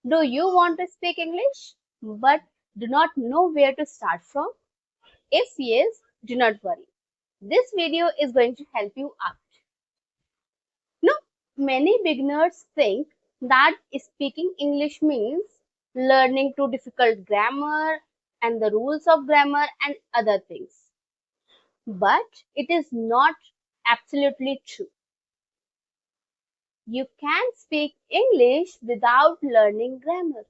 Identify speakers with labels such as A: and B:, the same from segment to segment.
A: Do you want to speak English but do not know where to start from? If yes, do not worry. This video is going to help you out. Now, many beginners think that speaking English means learning too difficult grammar and the rules of grammar and other things. But it is not absolutely true. You can speak English without learning grammar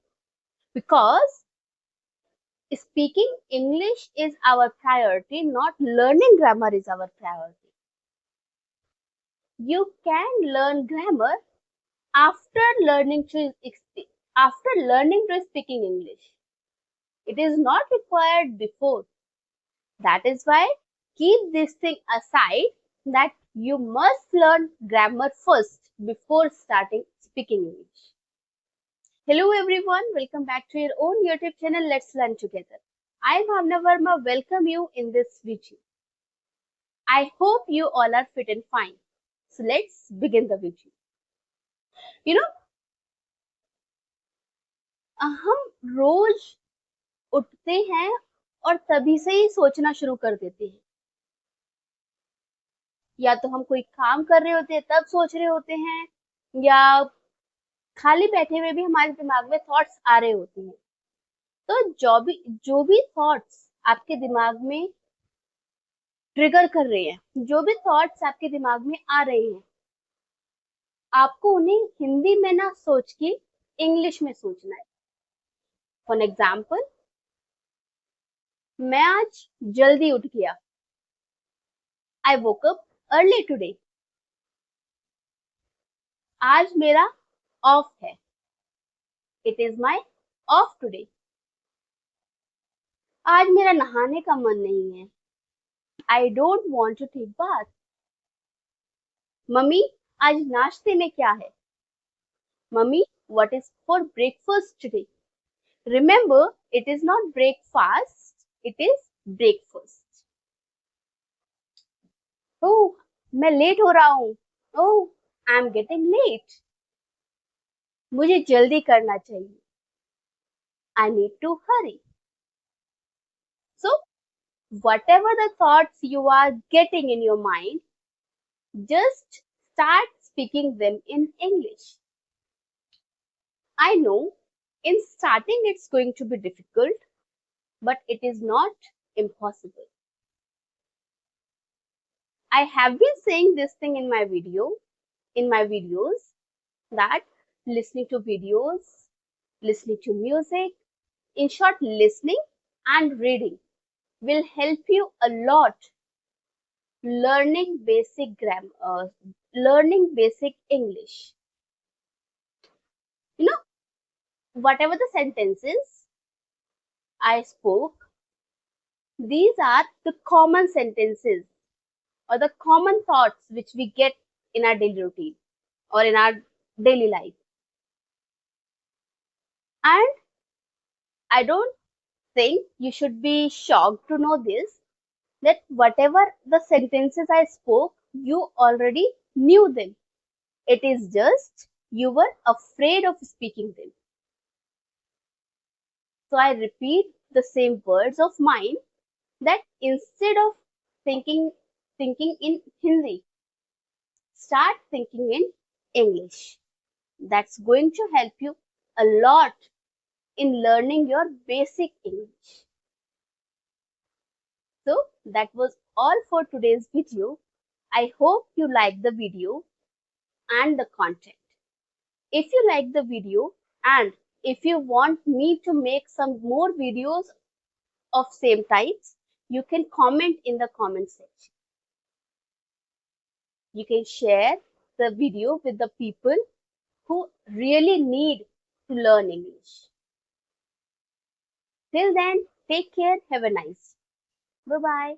A: because speaking English is our priority, not learning grammar is our priority. You can learn grammar after learning to speaking English. It is not required before. That is why keep this thing aside that you must learn grammar first before starting speaking English. Hello everyone, welcome back to your own YouTube channel. Let's learn together. I, Bhavna Verma, welcome you in this video. I hope you all are fit and fine. So let's begin the video. You know, हम रोज उठते हैं और तभी से ही सोचना शुरू कर देते हैं। या तो हम कोई काम कर रहे होते हैं तब सोच रहे होते हैं या खाली बैठे हुए भी हमारे दिमाग में थॉट्स आ रहे होते हैं। तो जो भी थॉट्स आपके दिमाग में ट्रिगर कर रहे हैं, जो भी थॉट्स आपके दिमाग में आ रहे हैं, आपको उन्हें हिंदी में ना सोच के इंग्लिश में सोचना है। फॉर एग्जाम्पल, मैं आज जल्दी उठ गया। I woke up early today. आज मेरा ऑफ है। It is my off today. आज मेरा नहाने का मन नहीं है। I don't want to take bath. Mummy, आज नाश्ते में क्या है? Mummy, what is for breakfast today? Remember, it is not breakfast, it is breakfast. Oh, मैं लेट हो रहा हूँ। Oh, I am getting late. मुझे जल्दी करना चाहिए। I need to hurry. So, whatever the thoughts you are getting in your mind, just start speaking them in English. I know in starting it's going to be difficult, but it is not impossible. I have been saying this thing in my videos, that listening to videos, listening to music, in short, listening and reading will help you a lot learning basic grammar, learning basic English. You know, whatever the sentences I spoke, these are the common sentences or the common thoughts which we get in our daily routine or in our daily life. And I don't think you should be shocked to know this, that whatever the sentences I spoke, you already knew them. It is just you were afraid of speaking them. So I repeat the same words of mine, that instead of thinking in Hindi, start thinking in English. That's going to help you a lot in learning your basic English. So that was all for today's video. I hope you liked the video and the content. If you like the video and if you want me to make some more videos of same types, you can comment in the comment section. You can share the video with the people who really need to learn English. Till then, take care. Have a nice day. Bye-bye.